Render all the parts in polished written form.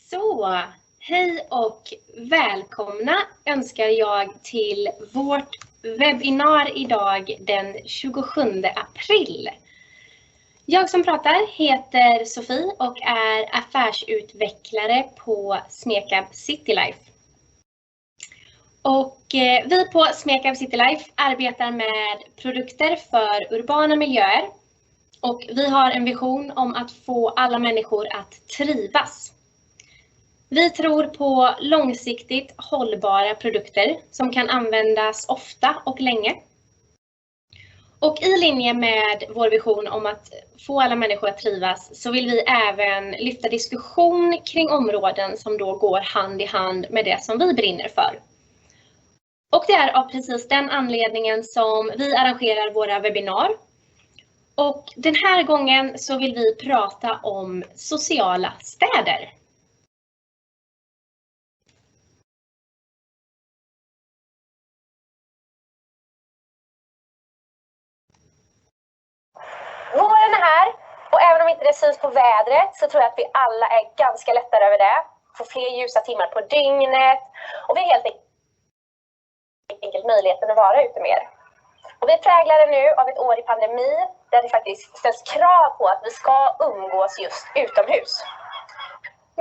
Så, hej och välkomna önskar jag till vårt webbinar idag den 27 april. Jag som pratar heter Sofie och är affärsutvecklare på Smekab Citylife. Och vi på Smekab Citylife arbetar med produkter för urbana miljöer. Och vi har en vision om att få alla människor att trivas. Vi tror på långsiktigt hållbara produkter som kan användas ofta och länge. Och i linje med vår vision om att få alla människor att trivas så vill vi även lyfta diskussion kring områden som då går hand i hand med det som vi brinner för. Och det är av precis den anledningen som vi arrangerar våra webbinar. Och den här gången så vill vi prata om sociala städer. Våren är här och även om inte det syns på vädret så tror jag att vi alla är ganska lättare över det. Får fler ljusa timmar på dygnet och vi har helt enkelt möjligheten att vara ute mer. Och vi är präglade nu av ett år i pandemi där det faktiskt ställs krav på att vi ska umgås just utomhus.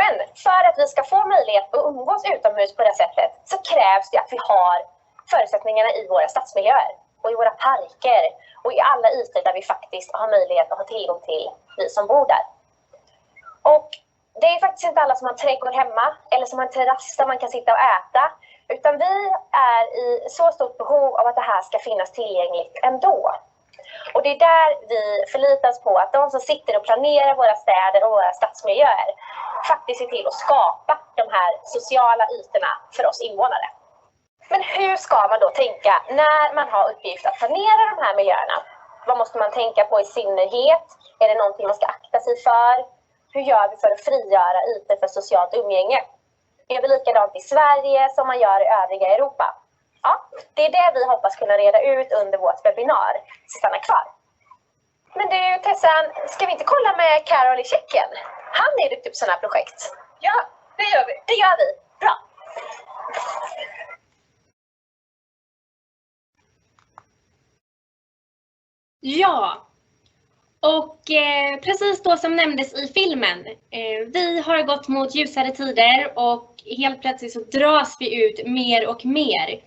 Men för att vi ska få möjlighet att umgås utomhus på det sättet så krävs det att vi har förutsättningarna i våra stadsmiljöer och i våra parker och i alla ytor där vi faktiskt har möjlighet att ha tillgång till vi som bor där. Och det är faktiskt inte alla som har trädgård hemma eller som har en terrass där man kan sitta och äta. Utan vi är i så stort behov av att det här ska finnas tillgängligt ändå. Och det är där vi förlitas på att de som sitter och planerar våra städer och våra stadsmiljöer faktiskt ser till att skapa de här sociala ytorna för oss invånare. Men hur ska man då tänka när man har uppgift att planera de här miljöerna? Vad måste man tänka på i synnerhet? Är det någonting man ska akta sig för? Hur gör vi för att frigöra ytor för socialt umgänge? Är det likadant i Sverige som man gör i övriga Europa? Ja, det är det vi hoppas kunna reda ut under vårt webbinar. Så stanna kvar. Men du Tessan, ska vi inte kolla med Carol i Tjeckien? Han är duktig på sådana här projekt. Ja, det gör vi. Det gör vi. Bra. Ja, och precis då som nämndes i filmen, vi har gått mot ljusare tider och helt plötsligt så dras vi ut mer och mer.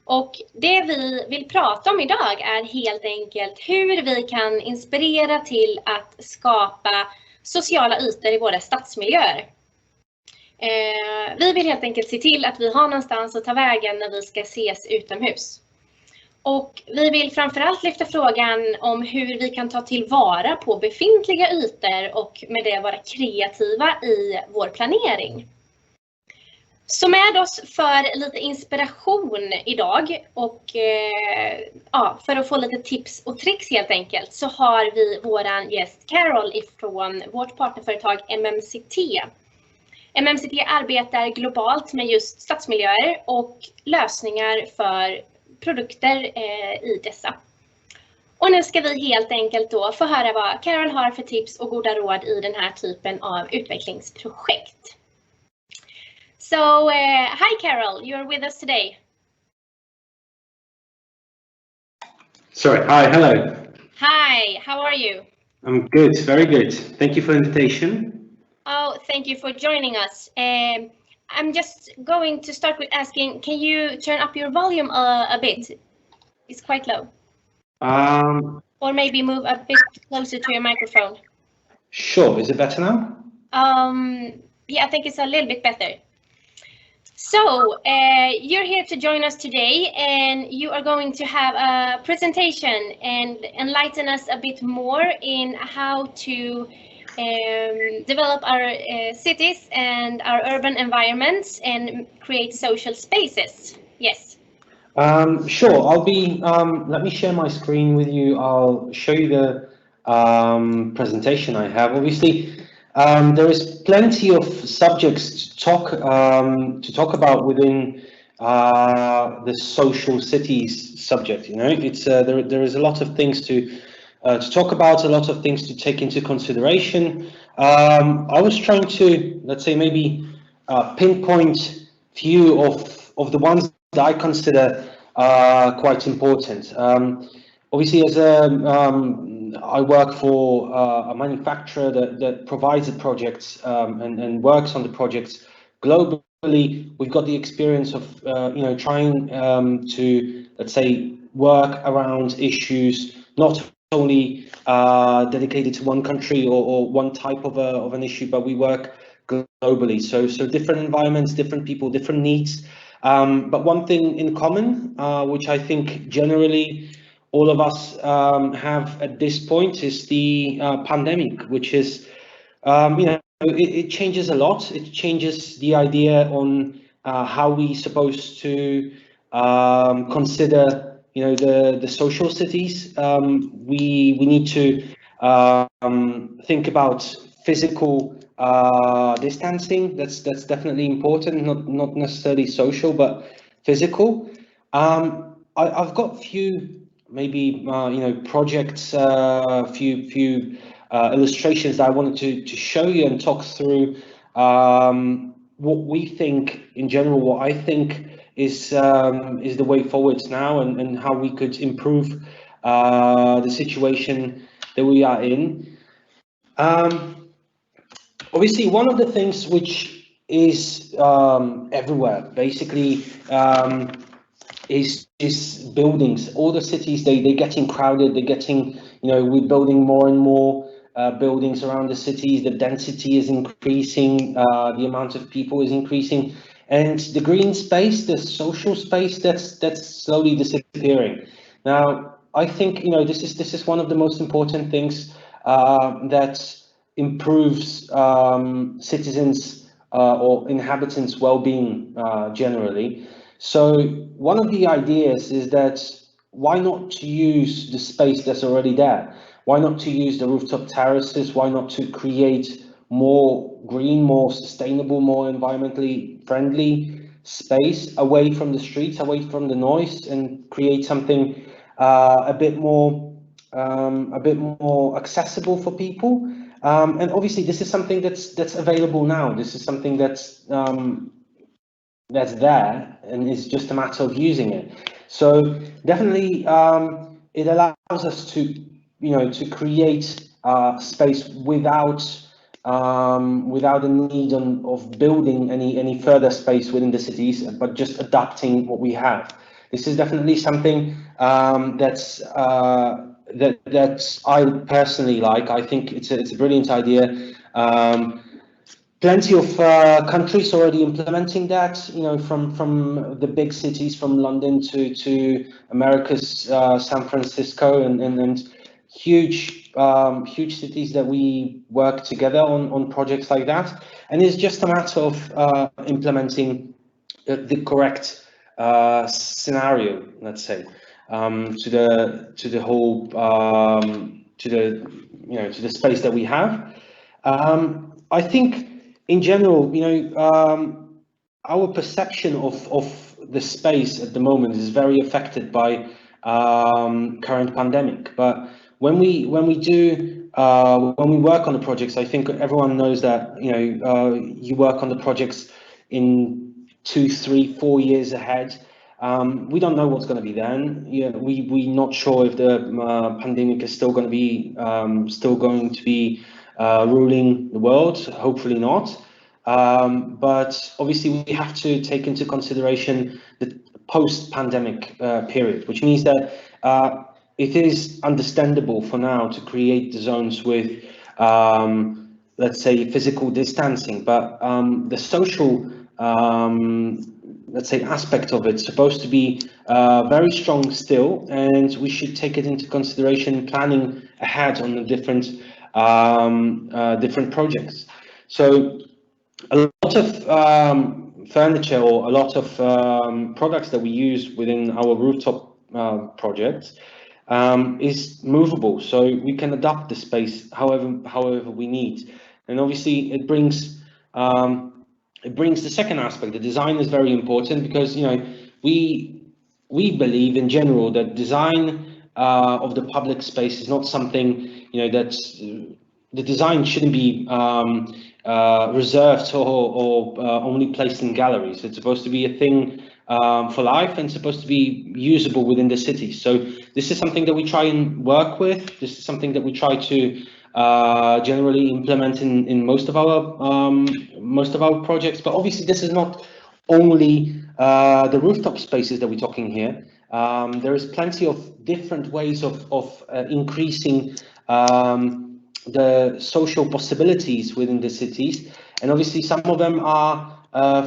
Och det vi vill prata om idag är helt enkelt hur vi kan inspirera till att skapa sociala ytor i våra stadsmiljöer. Vi vill helt enkelt se till att vi har någonstans att ta vägen när vi ska ses utomhus. Och vi vill framförallt lyfta frågan om hur vi kan ta tillvara på befintliga ytor och med det vara kreativa i vår planering. Så med oss för lite inspiration idag och för att få lite tips och tricks helt enkelt så har vi våran gäst Carol ifrån vårt partnerföretag MMCT. MMCT arbetar globalt med just stadsmiljöer och lösningar för produkter i dessa. Och nu ska vi helt enkelt då få höra vad Carol har för tips och goda råd i den här typen av utvecklingsprojekt. So, hi Carol, you're with us today. Sorry, hi, hello. Hi, how are you? I'm good, very good. Thank you for the invitation. Oh, thank you for joining us. I'm just going to start with asking, can you turn up your volume a bit? It's quite low. Or maybe move a bit closer to your microphone. Sure, is it better now? Yeah, I think it's a little bit better. So, you're here to join us today and you are going to have a presentation and enlighten us a bit more in how to develop our cities and our urban environments and create social spaces. Yes. Sure, I'll be, let me share my screen with you. I'll show you the presentation I have. Obviously, there is plenty of subjects to talk about within the social cities subject. You know, it's there is a lot of things to talk about, a lot of things to take into consideration. I was trying to, let's say, maybe pinpoint few of the ones that I consider quite important. Obviously, as I work for a manufacturer that provides the projects and works on the projects globally. We've got the experience of trying to, let's say, work around issues not only dedicated to one country or one type of an issue, but we work globally. So different environments, different people, different needs. But one thing in common, which I think generally all of us have at this point, is the pandemic, which is, it changes a lot. It changes the idea on how we supposed to consider, the social cities. We need to think about physical distancing. That's definitely important. Not necessarily social, but physical. I've got few maybe projects, few illustrations that I wanted to show you and talk through what we think in general, what I think is the way forwards now, and how we could improve the situation that we are in. Obviously, one of the things which is everywhere, basically, is buildings. All the cities, they're getting crowded. They're getting, we're building more and more buildings around the cities. The density is increasing. The amount of people is increasing, and the green space, the social space, that's slowly disappearing. Now, I think this is one of the most important things that improves citizens or inhabitants' well-being generally. So one of the ideas is that why not to use the space that's already there? Why not to use the rooftop terraces? Why not to create more green, more sustainable, more environmentally friendly space away from the streets, away from the noise, and create something a bit more accessible for people? And obviously, this is something that's available now. This is something that's there, and it's just a matter of using it. So definitely, it allows us to to create space without the need of building any further space within the cities, but just adapting what we have. This is definitely something that I personally like. I think it's a brilliant idea. Plenty of countries already implementing that, from the big cities, from London to America's San Francisco, and huge cities that we work together on projects like that. And it's just a matter of implementing the correct scenario, let's say, to the whole to the space that we have. I think in general, our perception of the space at the moment is very affected by current pandemic. But when we work on the projects, I think everyone knows that you work on the projects in 2, 3, 4 years ahead. We don't know what's going to be then. We're not sure if the pandemic is still going to be ruling the world. Hopefully not. But obviously we have to take into consideration the post-pandemic period, which means that it is understandable for now to create the zones with, let's say, physical distancing, but the social, let's say, aspect of it's supposed to be very strong still, and we should take it into consideration planning ahead on the different projects. So a lot of furniture, or a lot of products that we use within our rooftop projects is movable, so we can adapt the space however we need. And obviously it brings the second aspect. The design is very important, because we believe in general that design of the public space is not something that's the design shouldn't be reserved or only placed in galleries. It's supposed to be a thing for life and supposed to be usable within the city. So this is something that we try and work with. This is something that we try to generally implement in most of our projects. But obviously, this is not only the rooftop spaces that we're talking here. There is plenty of different ways of increasing the social possibilities within the cities, and obviously some of them are,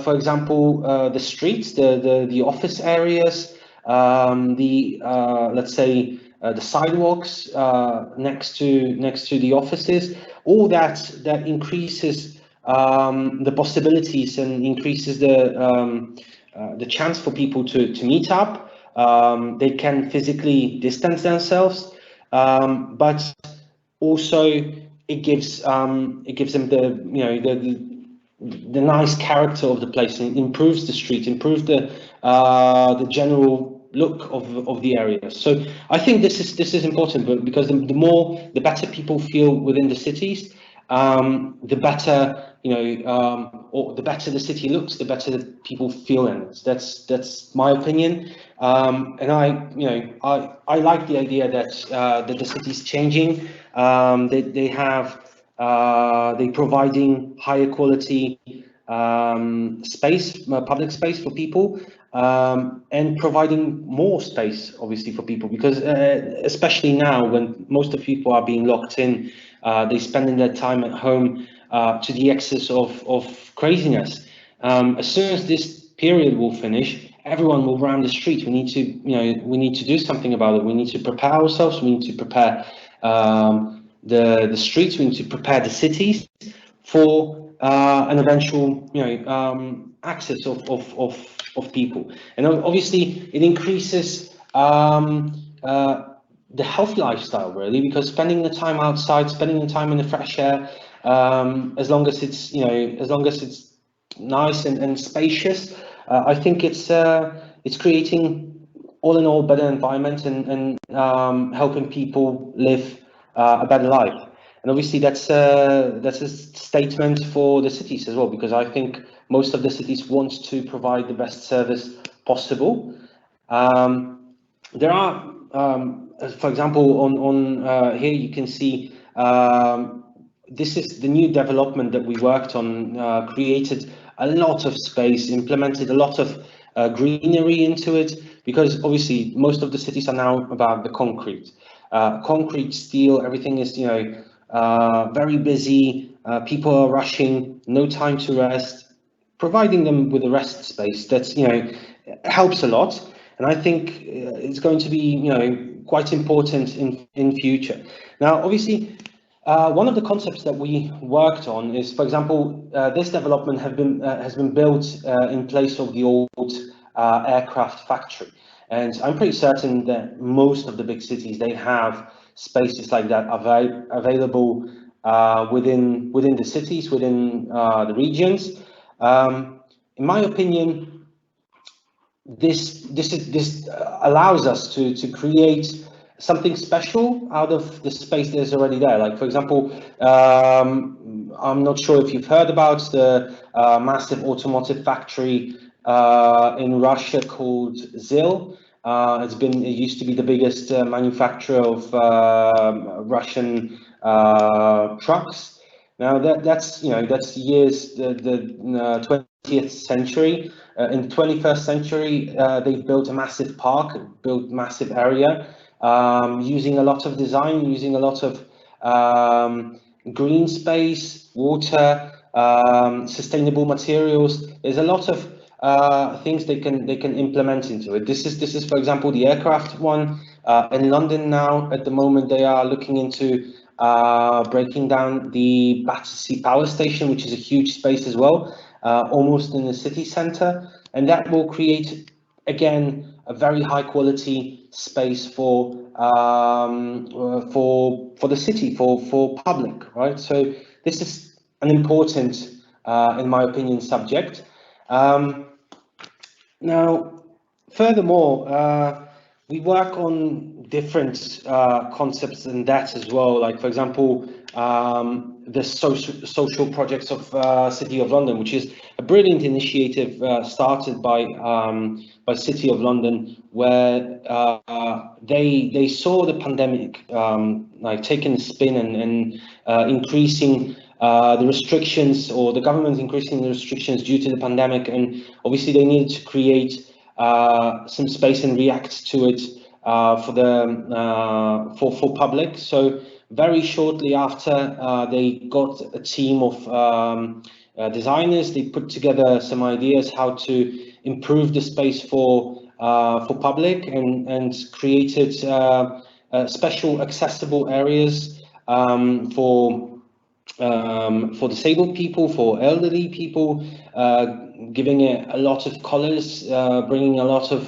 for example, the streets, the office areas, let's say the sidewalks next to the offices. All that increases the possibilities and increases the chance for people to meet up. They can physically distance themselves, but also it gives them the nice character of the place, and improves the street, improves the general look of the area. So I think this is important, but because the better people feel within the cities, the better or the better the city looks, the better the people feel in it. That's my opinion, and I like the idea that the city's changing. They providing higher quality space, public space for people, and providing more space, obviously, for people, because especially now when most of people are being locked in, they spending their time at home to the excess of craziness. As soon as this period will finish, everyone will round the street. We need to do something about it. We need to prepare ourselves. We need to prepare the streets. We need to prepare the cities for an eventual access of people. And obviously it increases the healthy lifestyle, really, because spending the time outside, spending the time in the fresh air, as long as it's nice and spacious, I think it's creating, all in all, better environment and helping people live a better life. And obviously that's a statement for the cities as well, because I think most of the cities want to provide the best service possible. There are, for example, on here you can see this is the new development that we worked on, created a lot of space, implemented a lot of greenery into it, because obviously most of the cities are now about the concrete, steel, everything is very busy, people are rushing, no time to rest. Providing them with a rest space that's helps a lot, and I think it's going to be quite important in future. Now, obviously, one of the concepts that we worked on is, for example, this development has been built in place of the old aircraft factory, and I'm pretty certain that most of the big cities, they have spaces like that available within the cities, within the regions. In my opinion, this allows us to create something special out of the space that's already there. Like, for example, I'm not sure if you've heard about the massive automotive factory in Russia called ZIL. It used to be the biggest manufacturer of Russian trucks. Now that's years, the 20th century. In the 21st century, they've built a massive park, built massive area, using a lot of design, using a lot of green space, water, sustainable materials. There's a lot of things they can implement into it. This is, for example, the aircraft one. In London now, at the moment, they are looking into breaking down the Battersea Power Station, which is a huge space as well, almost in the city centre, and that will create, again, a very high quality space for the city, for public, right? So this is an important, in my opinion, subject. Now, furthermore, we work on different concepts in that as well. Like, for example, the social projects of City of London, which is a brilliant initiative started by City of London, where they saw the pandemic like taking a spin and increasing the restrictions, or the government increasing the restrictions due to the pandemic, and obviously they needed to create some space and react to it for public. So very shortly after, they got a team of designers. They put together some ideas how to improve the space for public, and created special accessible areas for disabled people, for elderly people, giving it a lot of colors, bringing a lot of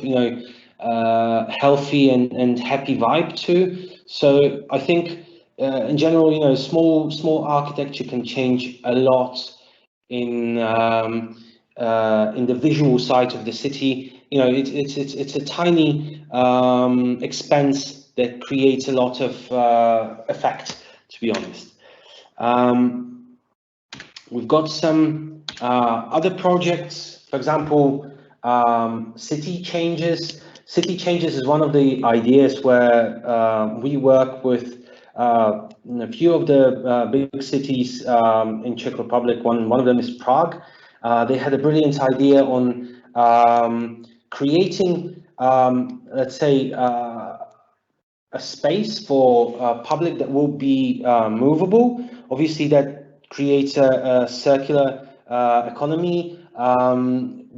healthy and happy vibe too. So I think in general, small architecture can change a lot in the visual side of the city. It's a tiny expense that creates a lot of effect, to be honest. We've got some other projects, for example, city changes. City changes is one of the ideas where we work with a few of the big cities in Czech Republic. One of them is Prague. They had a brilliant idea on creating, let's say, a space for public that will be movable. Obviously, that creates a circular economy.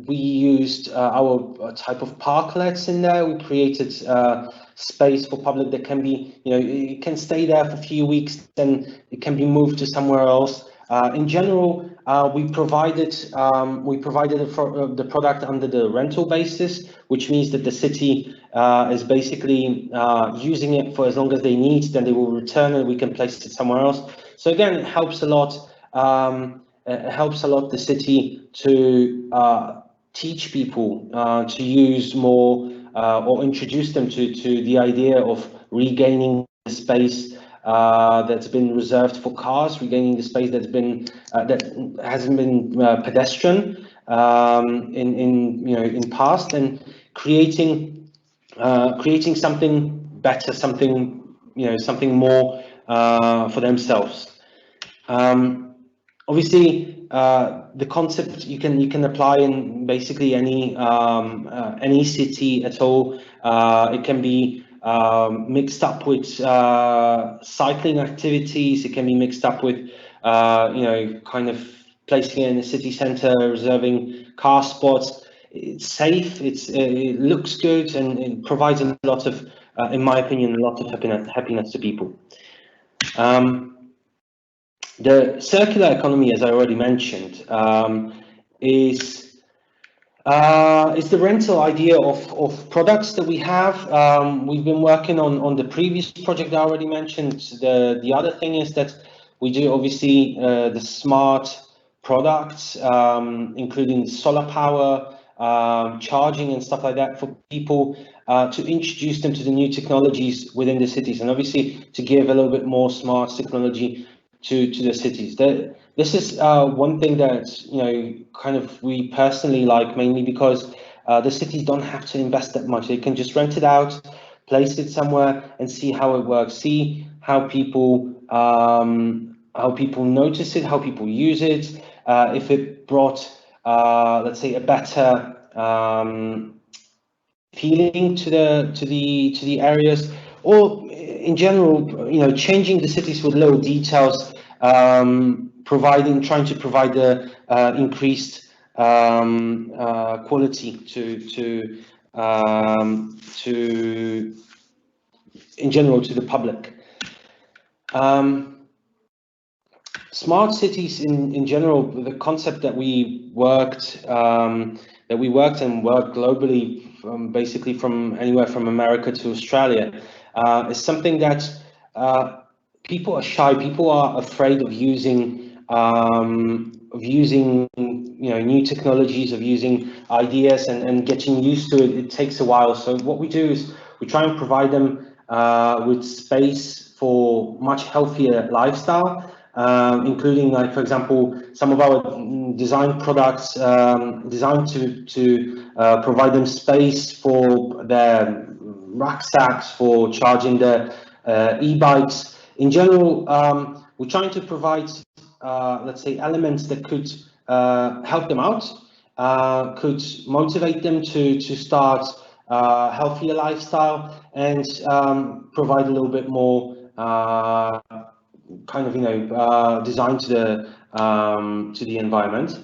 We used our type of parklets in there. We created space for public that can be, it can stay there for a few weeks, then it can be moved to somewhere else. In general, we provided the product under the rental basis, which means that the city is basically using it for as long as they need, then they will return and we can place it somewhere else. So again, it helps a lot. It helps a lot the city to teach people to use more or introduce them to the idea of regaining the space that's been reserved for cars, regaining the space that's been that hasn't been pedestrian in past, and creating something better, something more for themselves. Obviously, the concept you can apply in basically any city at all. It can be mixed up with cycling activities. It can be mixed up with kind of placing it in the city center, reserving car spots. It's safe. It looks good, and it provides a lot of, in my opinion, a lot of happiness to people. The circular economy, as I already mentioned, is the rental idea of products that we have. We've been working on the previous project I already mentioned. The other thing is that we do obviously the smart products, including solar power, charging and stuff like that for people, to introduce them to the new technologies within the cities, and obviously to give a little bit more smart technology to the cities. This is one thing that kind of we personally like, mainly because the cities don't have to invest that much. They can just rent it out, place it somewhere, and see how it works. See how people notice it, how people use it. If it brought, let's say, a better feeling to the areas, or in general, changing the cities with little details, trying to provide the increased quality to in general to the public. Smart cities in general, the concept that we worked and worked globally, basically from anywhere from America to Australia, is something that people are shy. People are afraid of using new technologies, of using ideas and getting used to it. It takes a while. So what we do is we try and provide them with space for much healthier lifestyle, including, like, for example, some of our design products designed to provide them space for their rucksacks, for charging their e-bikes. In general, we're trying to provide, let's say, elements that could help them out, could motivate them to start healthier lifestyle, and provide a little bit more kind of, design to the environment.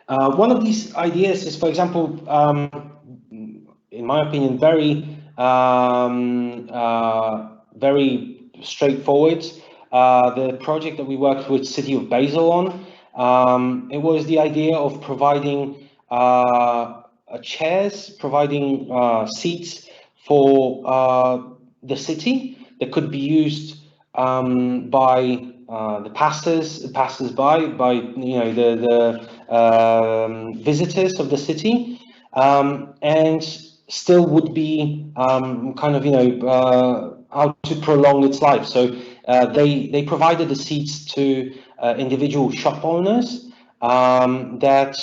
One of these ideas is, for example, in my opinion, very straightforward. The project that we worked with City of Basel on, it was the idea of providing chairs, providing seats for the city that could be used by the passers-by, by the visitors of the city, and still would be kind of how to prolong its life. So they provided the seats to individual shop owners that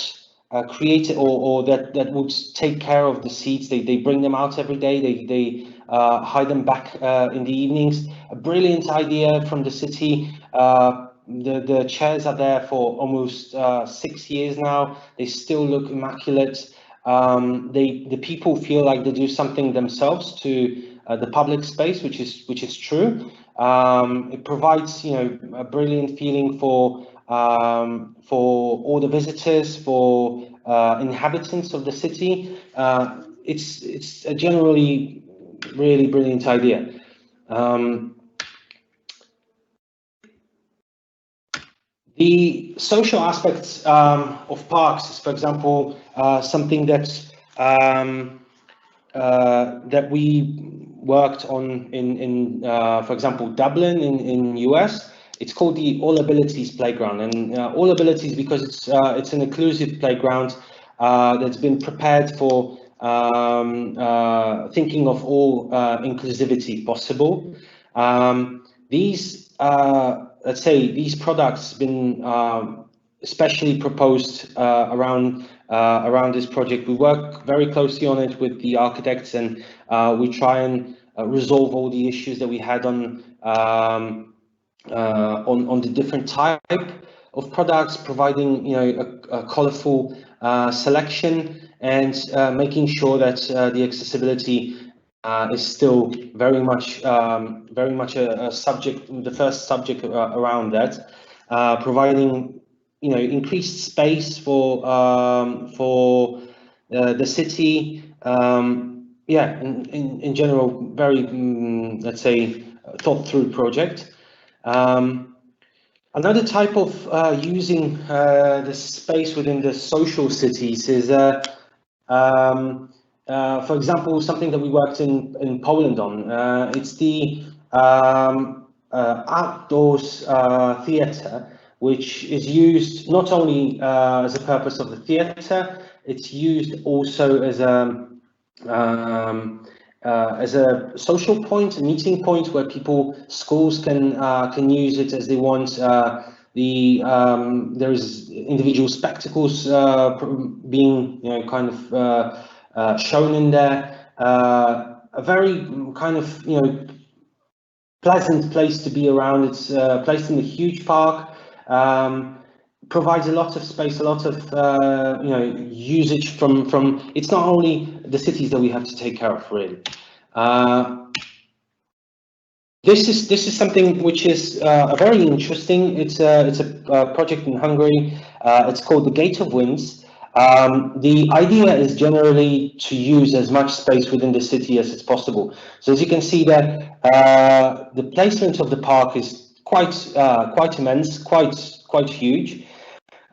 created or that would take care of the seats. They bring them out every day. They hide them back in the evenings. A brilliant idea from the city. The chairs are there for almost 6 years now. They still look immaculate. The people feel like they do something themselves to the public space, which is true. It provides a brilliant feeling for all the visitors, for inhabitants of the city. It's a generally really brilliant idea. The social aspects of parks is, for example, something that that we worked on in for example, Dublin in US. It's called the All Abilities Playground, and All Abilities because it's an inclusive playground that's been prepared for thinking of all inclusivity possible. These let's say these products been especially proposed around this project. We work very closely on it with the architects, and we try and resolve all the issues that we had on the different type of products, providing a colorful selection, and making sure that the accessibility is still very much a subject, the first subject around that, providing increased space for the city. Yeah, in general, very let's say thought through project. Another type of using the space within the social cities is for example, something that we worked in Poland on. It's the outdoors theatre, which is used not only as a purpose of the theatre, it's used also as a social point, a meeting point where schools can use it as they want. There's individual spectacles being kind of shown in there. A very kind of pleasant place to be around. It's placed in a huge park. Provides a lot of space, a lot of usage from. It's not only the cities that we have to take care of, really. This is something which is very interesting. It's a project in Hungary. It's called the Gate of Winds. The idea is generally to use as much space within the city as it's possible. So as you can see that the placement of the park is quite immense, quite huge.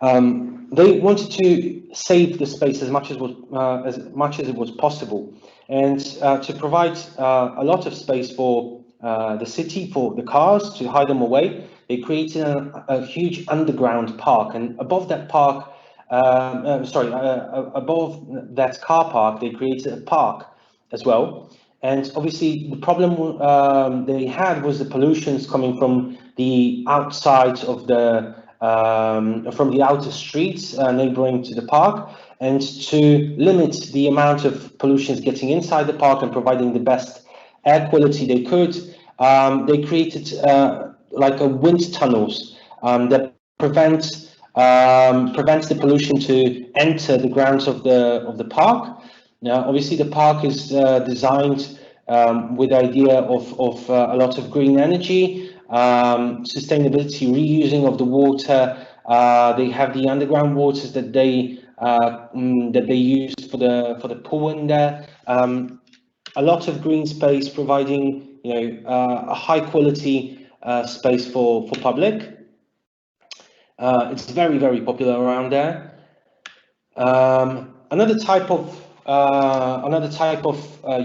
They wanted to save the space as much as it was possible, and to provide a lot of space for the city, for the cars to hide them away. They created a huge underground park, and above that park, above that car park, they created a park as well. And obviously the problem they had was the pollutions coming from the outside of the from the outer streets neighboring to the park. And to limit the amount of pollutions getting inside the park and providing the best air quality they could, they created like a wind tunnels that prevents the pollution to enter the grounds of the park. Now, obviously, the park is designed with the idea of a lot of green energy, sustainability, reusing of the water. They have the underground waters that they use for the pool in there. A lot of green space, providing a high quality space for public. It's very, very popular around there. Another type of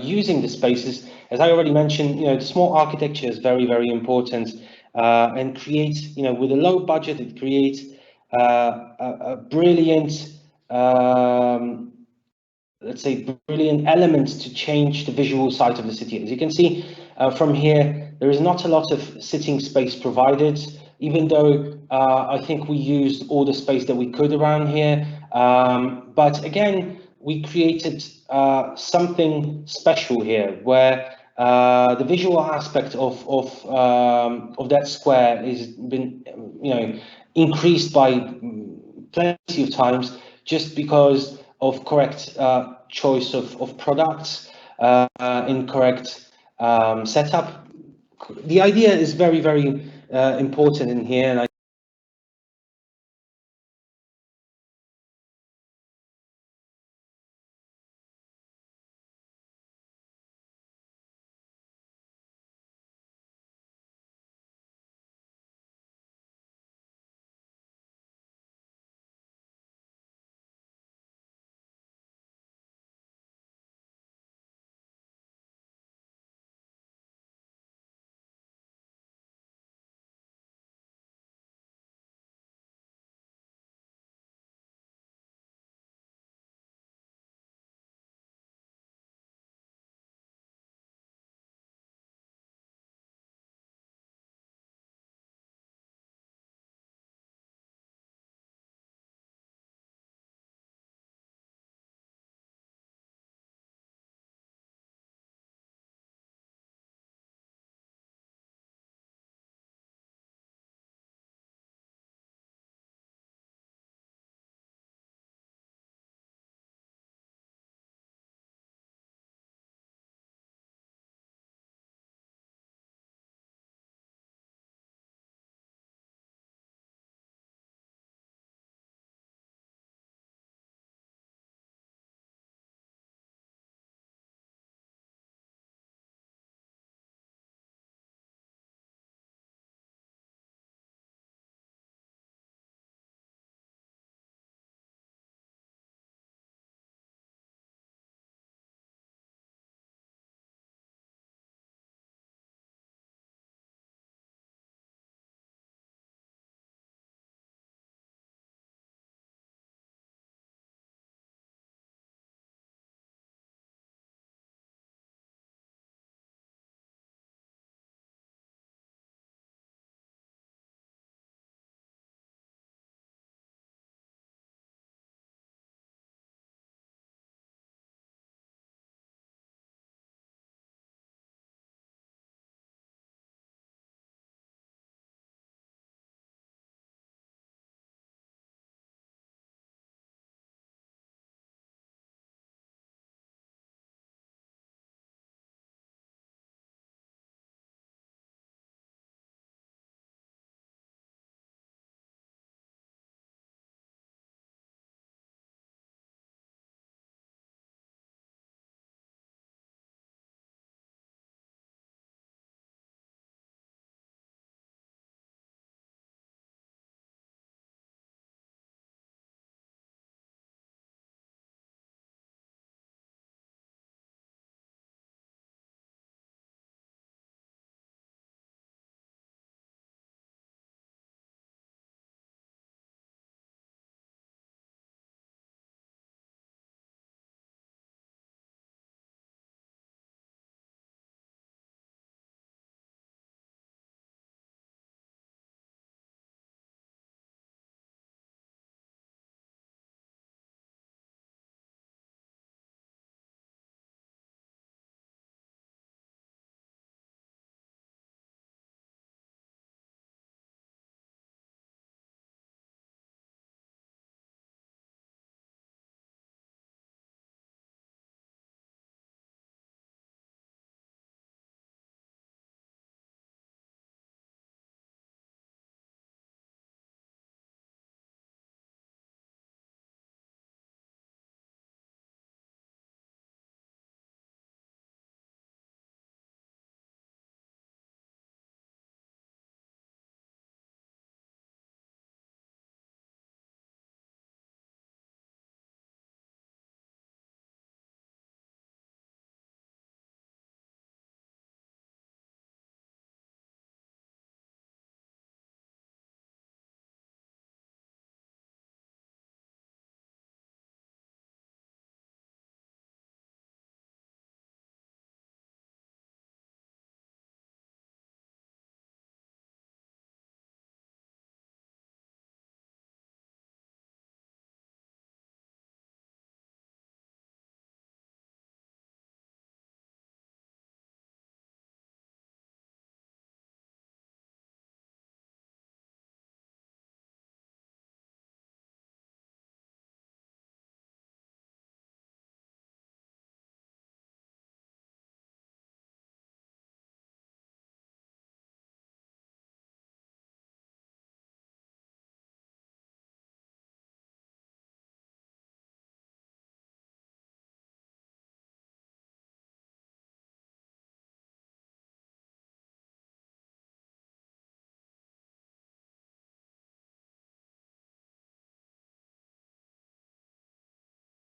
using the spaces, as I already mentioned, the small architecture is very, very important, and creates, with a low budget, it creates a brilliant, let's say, brilliant elements to change the visual side of the city. As you can see from here, there is not a lot of sitting space provided, even though I think we used all the space that we could around here. But again, we created something special here, where the visual aspect of that square is been, increased by plenty of times, just because of correct choice of products, incorrect setup. The idea is very, very important in here, and